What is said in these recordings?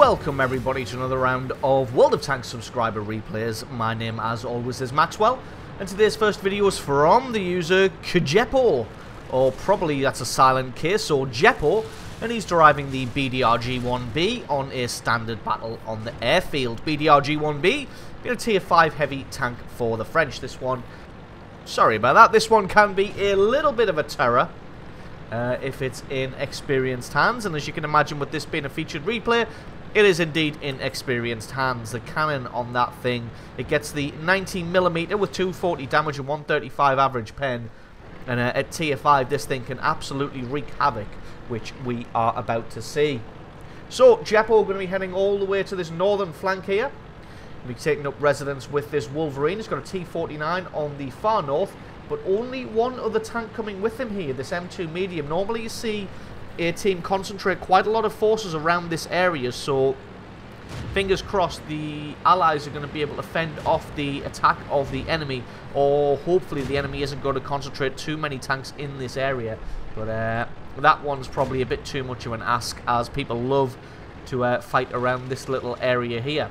Welcome everybody to another round of World of Tanks subscriber replays. My name as always is Maxwell, and today's first video is from the user Kjepo, or probably that's a silent K, so Jepo, and he's driving the BDR G1B on a standard battle on the airfield. BDR G1B being a tier 5 heavy tank for the French. This one, sorry about that, this one can be a little bit of a terror if it's in experienced hands, and as you can imagine with this being a featured replay, it is indeed in experienced hands. The cannon on that thing, it gets the 19mm with 240 damage and 135 average pen, and at tier 5 this thing can absolutely wreak havoc, which we are about to see. So Jepo going to be heading all the way to this northern flank here. We'll be taking up residence with this Wolverine. He's got a T49 on the far north, but only one other tank coming with him here, this M2 medium. Normally you see a team concentrate quite a lot of forces around this area, so fingers crossed the allies are going to be able to fend off the attack of the enemy, or hopefully the enemy isn't going to concentrate too many tanks in this area. But that one's probably a bit too much of an ask, as people love to fight around this little area here.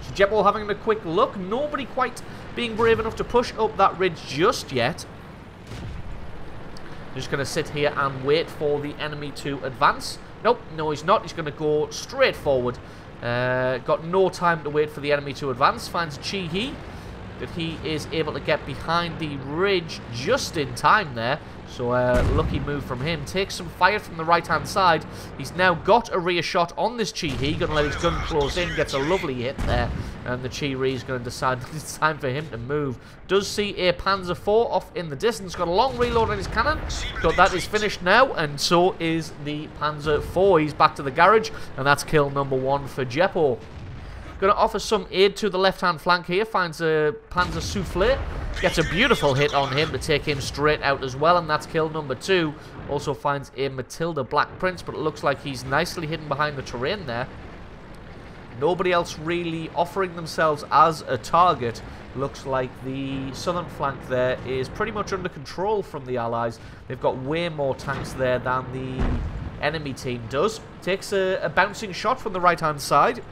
So Jepo having a quick look, nobody quite being brave enough to push up that ridge just yet. Just going to sit here and wait for the enemy to advance. Nope, no he's not. He's going to go straight forward. Got no time to wait for the enemy to advance. Finds Chi-He, that he is able to get behind the ridge just in time there. So lucky move from him. Takes some fire from the right hand side. He's now got a rear shot on this Chi-He. Going to let his gun close in. Gets a lovely hit there. And the Chi-He is going to decide that it's time for him to move. Does see a Panzer IV off in the distance. Got a long reload on his cannon. But that is finished now. And so is the Panzer IV. He's back to the garage. And that's kill number 1 for Jepo. Going to offer some aid to the left-hand flank here. Finds a Panzer Soufflé. Gets a beautiful hit on him to take him straight out as well. And that's kill number 2. Also finds a Matilda Black Prince, but it looks like he's nicely hidden behind the terrain there. Nobody else really offering themselves as a target. Looks like the southern flank there is pretty much under control from the Allies. They've got way more tanks there than the enemy team does. Takes a bouncing shot from the right-hand side.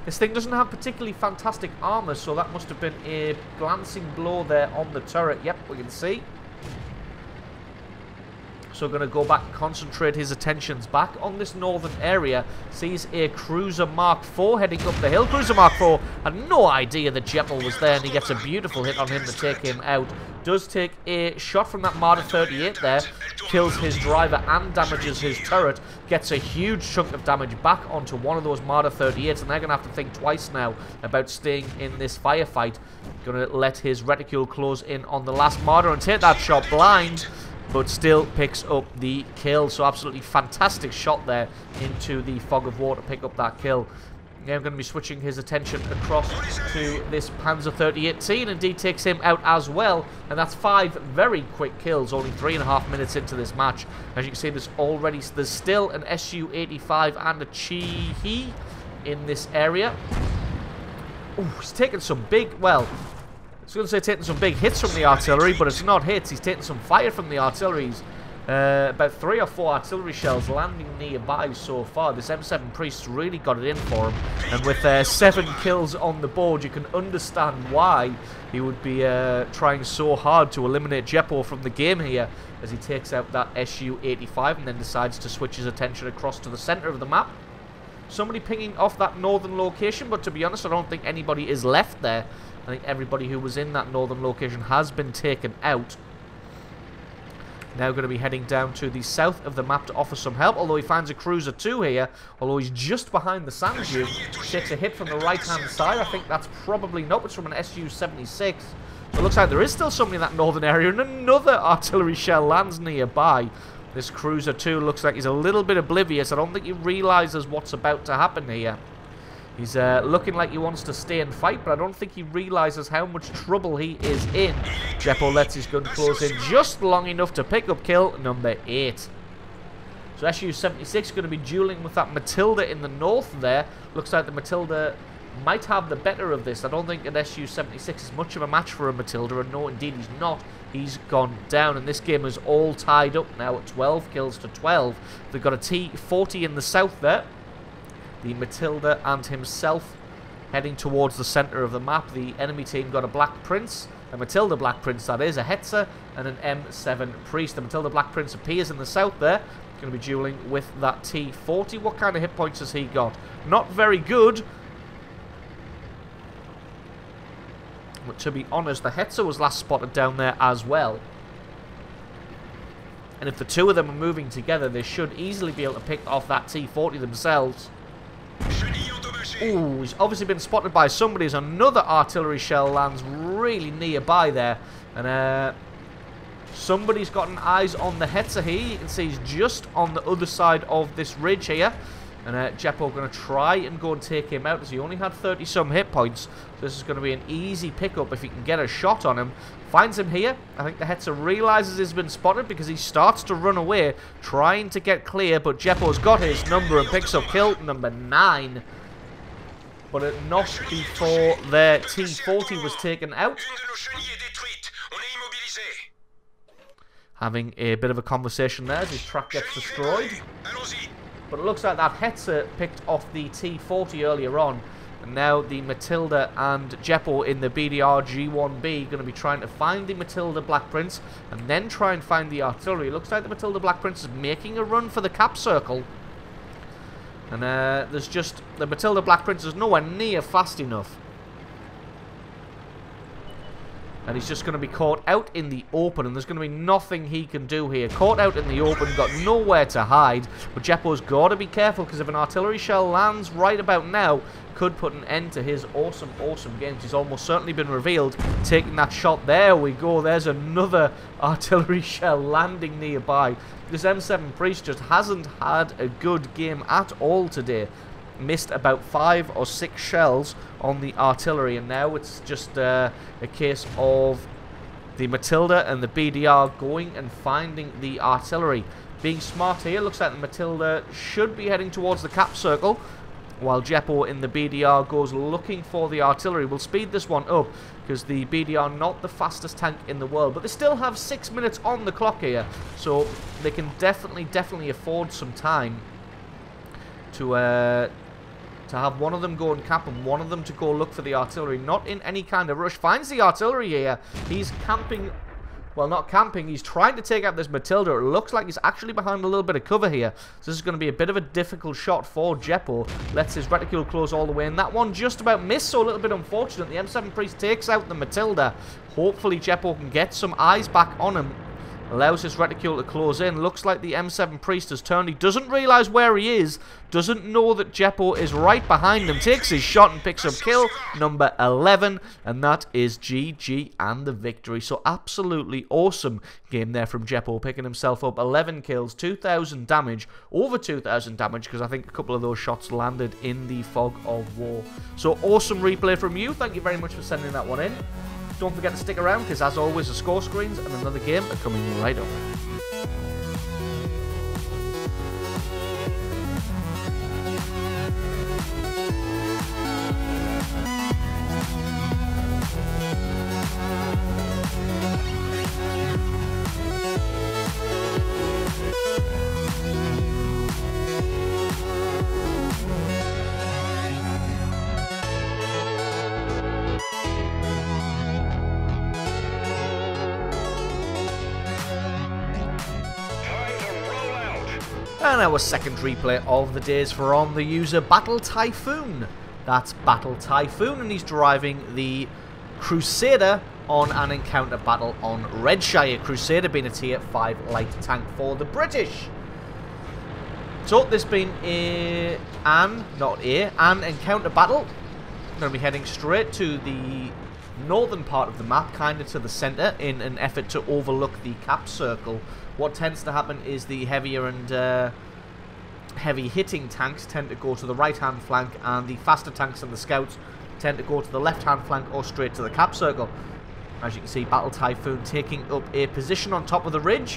This thing doesn't have particularly fantastic armor, so that must have been a glancing blow there on the turret. Yep, we can see. So going to go back and concentrate his attentions back on this northern area. Sees a Cruiser Mark IV heading up the hill. Cruiser Mark IV had no idea that Jepo was there, and he gets a beautiful hit on him to take him out. Does take a shot from that Marder 38 there. Kills his driver and damages his turret. Gets a huge chunk of damage back onto one of those Marder 38s, and they're going to have to think twice now about staying in this firefight. Going to let his reticule close in on the last Marder and take that shot blind, but still picks up the kill. So absolutely fantastic shot there into the fog of war to pick up that kill. Now going to be switching his attention across to this Panzer 38T, and indeed takes him out as well. And that's 5 very quick kills, only 3.5 minutes into this match. As you can see, there's still an Su-85 and a Chi-He in this area. Ooh, he's taken some big, well, I was going to say taking some big hits from the artillery, but it's not hits. He's taking some fire from the artillery. About 3 or 4 artillery shells landing nearby so far. This M7 Priest's really got it in for him, and with 7 kills on the board, you can understand why he would be trying so hard to eliminate Jepo from the game here, as he takes out that Su-85 and then decides to switch his attention across to the center of the map. Somebody pinging off that northern location, but to be honest, I don't think anybody is left there. I think everybody who was in that northern location has been taken out. Now going to be heading down to the south of the map to offer some help, although he finds a Cruiser 2 here, although he's just behind the sand dune. Takes a hit from the right-hand side. I think that's probably, nope, it's from an Su-76. So it looks like there is still somebody in that northern area, and another artillery shell lands nearby. This Cruiser 2 looks like he's a little bit oblivious. I don't think he realizes what's about to happen here. He's looking like he wants to stay and fight, but I don't think he realizes how much trouble he is in. Jepo lets his gun close in just long enough to pick up kill number 8. So Su-76 is going to be dueling with that Matilda in the north there. Looks like the Matilda might have the better of this. I don't think an Su-76 is much of a match for a Matilda, and no, indeed he's not. He's gone down, and this game is all tied up now at 12 kills to 12. They've got a T-40 in the south there. the Matilda and himself heading towards the centre of the map. The enemy team got a Black Prince, a Matilda Black Prince that is, a Hetzer and an M7 Priest. The Matilda Black Prince appears in the south there, going to be dueling with that T40. What kind of hit points has he got? Not very good. But to be honest, the Hetzer was last spotted down there as well. And if the two of them are moving together, they should easily be able to pick off that T40 themselves. Ooh, he's obviously been spotted by somebody as another artillery shell lands really nearby there. And somebody's gotten eyes on the Hetzer here. You can see he's just on the other side of this ridge here. And Jeppo going to try and go and take him out as he only had 30-some hit points. So this is going to be an easy pickup if he can get a shot on him. Finds him here. I think the Hetzer realizes he's been spotted because he starts to run away, trying to get clear. But Jeppo's got his number and picks up kill number 9. But not before their T40 was taken out. Having a bit of a conversation there as his track gets destroyed. But it looks like that Hetzer picked off the T40 earlier on. And now the Matilda and Jeppo in the BDR G1B going to be trying to find the Matilda Black Prince and then try and find the artillery. It looks like the Matilda Black Prince is making a run for the cap circle. And there's just... the Matilda Black Prince is nowhere near fast enough. And he's just going to be caught out in the open, and there's going to be nothing he can do here. Caught out in the open, got nowhere to hide. But Jeppo's got to be careful, because if an artillery shell lands right about now, could put an end to his awesome, awesome games. He's almost certainly been revealed, taking that shot. There we go. There's another artillery shell landing nearby. This M7 Priest just hasn't had a good game at all today. Missed about 5 or 6 shells on the artillery, and now it's just a case of the Matilda and the BDR going and finding the artillery. Being smart here, looks like the Matilda should be heading towards the cap circle, while Jeppo in the BDR goes looking for the artillery. We'll speed this one up, because the BDR not the fastest tank in the world, but they still have 6 minutes on the clock here, so they can definitely afford some time to have one of them go and cap and one of them to go look for the artillery. Not in any kind of rush. Finds the artillery here. He's camping. Well, not camping. He's trying to take out this Matilda. It looks like he's actually behind a little bit of cover here. So this is going to be a bit of a difficult shot for Jeppo. Lets his reticule close all the way. And that one just about missed, so a little bit unfortunate. The M7 Priest takes out the Matilda. Hopefully Jeppo can get some eyes back on him. Allows his reticule to close in. Looks like the M7 Priest has turned. He doesn't realize where he is. Doesn't know that Jeppo is right behind him. Takes his shot and picks up kill number 11. And that is GG and the victory. So absolutely awesome game there from Jeppo. Picking himself up 11 kills, 2,000 damage. Over 2,000 damage, because I think a couple of those shots landed in the fog of war. So awesome replay from you. Thank you very much for sending that one in. Don't forget to stick around, because as always, the score screens and another game are coming right up. And our second replay of the days from the user Battle Typhoon. That's Battle Typhoon, and he's driving the Crusader on an encounter battle on Redshire. Crusader being a tier 5 light tank for the British. So this being an encounter battle. I'm going to be heading straight to the northern part of the map, kind of to the centre, in an effort to overlook the cap circle. What tends to happen is the heavier and heavy hitting tanks tend to go to the right hand flank, and the faster tanks and the scouts tend to go to the left hand flank or straight to the cap circle. As you can see, Battle Typhoon taking up a position on top of the ridge,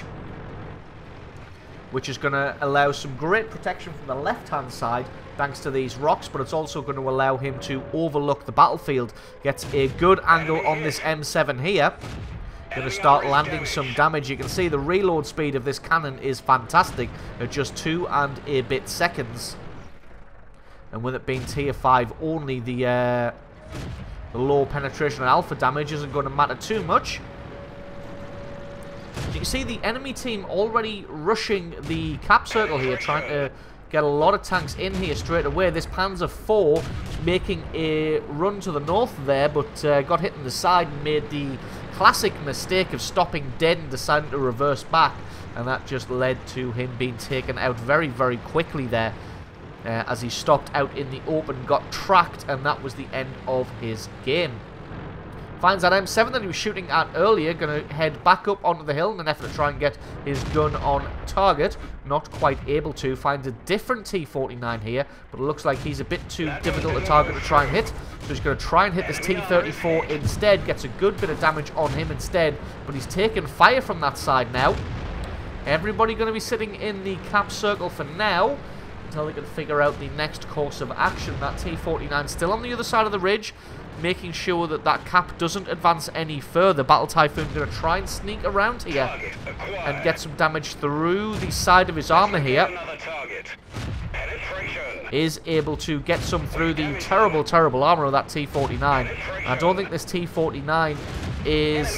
which is going to allow some great protection from the left hand side thanks to these rocks, but it's also going to allow him to overlook the battlefield. Gets a good angle on this M7 here. Going to start landing some damage. You can see the reload speed of this cannon is fantastic at just 2 and a bit seconds. And with it being tier 5 only, the low penetration and alpha damage isn't going to matter too much. You can see the enemy team already rushing the cap circle here, trying to get a lot of tanks in here straight away. This Panzer IV making a run to the north there, but got hit in the side and made the classic mistake of stopping dead and deciding to reverse back. And that just led to him being taken out very, very quickly there. As he stopped out in the open, got tracked, and that was the end of his game. Finds that M7 that he was shooting at earlier, going to head back up onto the hill in an effort to try and get his gun on target. Not quite able to. Finds a different T49 here, but it looks like he's a bit too difficult a target to try and hit. So he's going to try and hit this T34 instead. Gets a good bit of damage on him instead, but he's taking fire from that side now. Everybody going to be sitting in the cap circle for now, until they can figure out the next course of action. That T49 still on the other side of the ridge, making sure that that cap doesn't advance any further. Battle Typhoon going to try and sneak around here and get some damage through the side of his armor here. Is able to get some through the terrible, terrible armor of that T49. I don't think this T49 is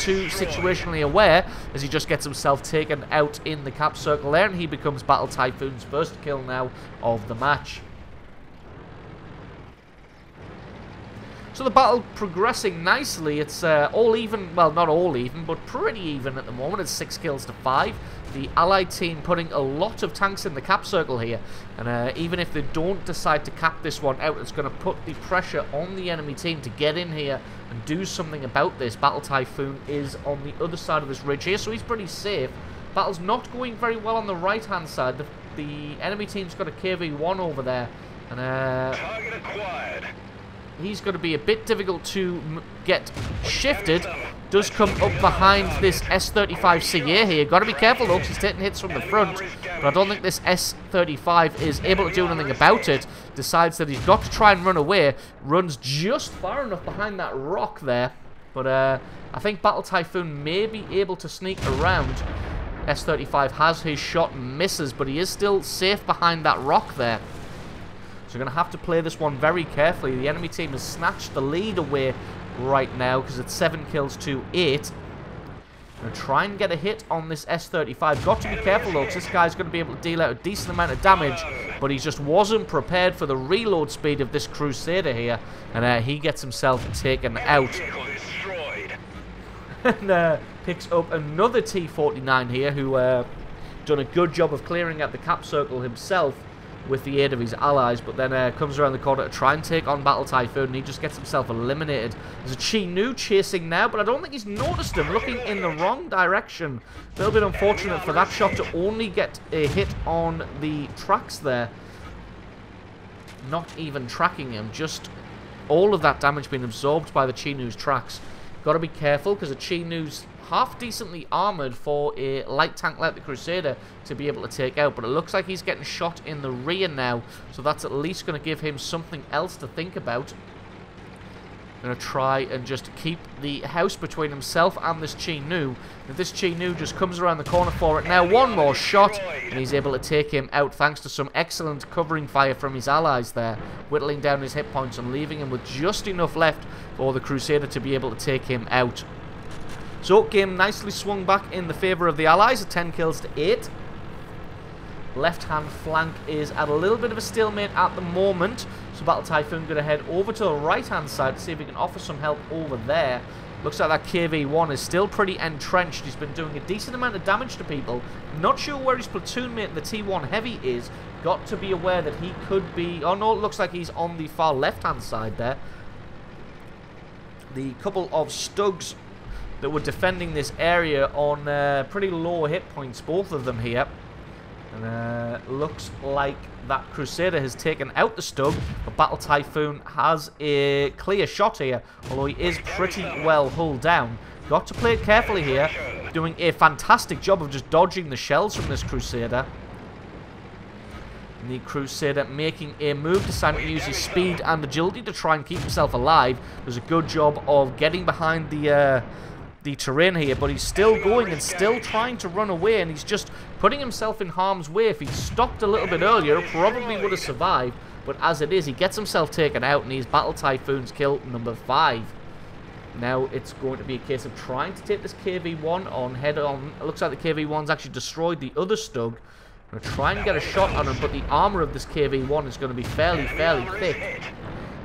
too situationally aware, as he just gets himself taken out in the cap circle there, and he becomes Battle Typhoon's first kill now of the match. So the battle progressing nicely. It's all even, well, not all even, but pretty even at the moment. It's 6 kills to 5. The Allied team putting a lot of tanks in the cap circle here. And even if they don't decide to cap this one out, it's going to put the pressure on the enemy team to get in here and do something about this. Battle Typhoon is on the other side of this ridge here, so he's pretty safe. Battle's not going very well on the right-hand side. The enemy team's got a KV-1 over there. And target acquired. He's going to be a bit difficult to get shifted. Does come up behind this S35CA here. Got to be careful though, because he's taking hits from the front. But I don't think this S35 is able to do anything about it. Decides that he's got to try and run away. Runs just far enough behind that rock there. But I think Battle Typhoon may be able to sneak around. S35 has his shot and misses, but he is still safe behind that rock there. So we're going to have to play this one very carefully. The enemy team has snatched the lead away right now because it's 7 kills to 8. Going to try and get a hit on this S35. Got to be careful though, because this guy's going to be able to deal out a decent amount of damage, but he just wasn't prepared for the reload speed of this Crusader here, and he gets himself taken out. And picks up another T49 here, who done a good job of clearing out the cap circle himself with the aid of his allies, but then comes around the corner to try and take on Battle Typhoon, and he just gets himself eliminated. There's a Chi Nu chasing now, but I don't think he's noticed him, looking in the wrong direction. A little bit unfortunate for that shot to only get a hit on the tracks there. Not even tracking him, just all of that damage being absorbed by the Chi Nu's tracks. Got to be careful, because the Chi Nu's half decently armored for a light tank like the Crusader to be able to take out, but it looks like he's getting shot in the rear now, so that's at least going to give him something else to think about. Going to try and just keep the house between himself and this Chi Nu. If this Chi Nu just comes around the corner for it now, one more shot, and he's able to take him out thanks to some excellent covering fire from his allies there, whittling down his hit points and leaving him with just enough left for the Crusader to be able to take him out. So, game nicely swung back in the favour of the Allies at 10 kills to 8. Left-hand flank is at a little bit of a stalemate at the moment. So, Battle Typhoon going to head over to the right-hand side to see if he can offer some help over there. Looks like that KV-1 is still pretty entrenched. He's been doing a decent amount of damage to people. Not sure where his platoon mate, the T1 Heavy, is. Got to be aware that he could be... Oh, no, it looks like he's on the far left-hand side there. The couple of Stugs that were defending this area on pretty low hit points, both of them here. And looks like that Crusader has taken out the Stug, but Battle Typhoon has a clear shot here, although he is pretty well hulled down. Got to play it carefully here, doing a fantastic job of just dodging the shells from this Crusader. And the Crusader making a move, deciding to use his speed and agility to try and keep himself alive. Does a good job of getting behind the terrain here, but he's still going and still trying to run away, and he's just putting himself in harm's way. If he'd stopped a little bit earlier, probably would have survived, But as it is, he gets himself taken out, and he's Battle Typhoon's kill number 5. Now it's going to be a case of trying to take this KV-1 on head-on. It looks like the KV-1's actually destroyed the other Stug. I'm going to try and get a shot on him, but the armor of this KV-1 is going to be fairly thick.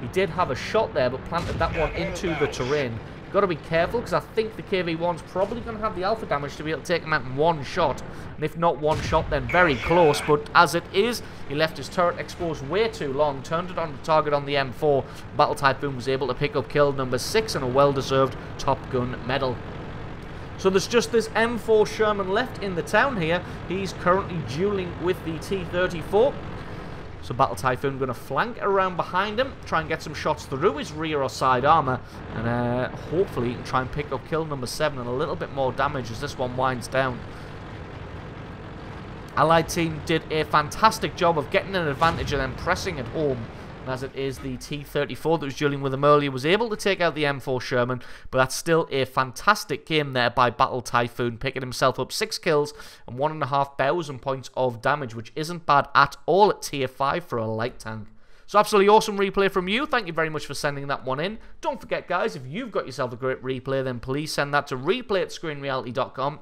He did have a shot there, but planted that one into the terrain. Got to be careful, because I think the KV-1's probably going to have the alpha damage to be able to take him out in one shot. And if not one shot, then very close. But as it is, he left his turret exposed way too long, turned it on the target on the M4. Battle Typhoon was able to pick up kill number 6 and a well-deserved Top Gun medal. So there's just this M4 Sherman left in the town here. He's currently dueling with the T-34. So Battle Typhoon going to flank around behind him, try and get some shots through his rear or side armor, and hopefully he can try and pick up kill number 7 and a little bit more damage as this one winds down. Allied team did a fantastic job of getting an advantage and then pressing it home. And as it is, the T-34 that was dueling with him earlier was able to take out the M4 Sherman, but that's still a fantastic game there by Battle Typhoon, picking himself up 6 kills and 1,500 points of damage, which isn't bad at all at tier 5 for a light tank. So absolutely awesome replay from you. Thank you very much for sending that one in. Don't forget, guys, if you've got yourself a great replay, then please send that to replay@screenreality.com.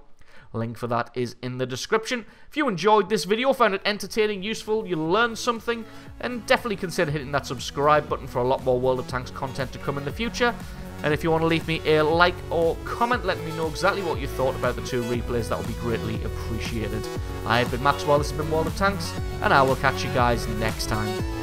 Link for that is in the description. If you enjoyed this video, found it entertaining, useful, you learned something, then definitely consider hitting that subscribe button for a lot more World of Tanks content to come in the future. And if you want to leave me a like or comment, let me know exactly what you thought about the 2 replays. That would be greatly appreciated. I have been Maxwell, this has been World of Tanks, and I will catch you guys next time.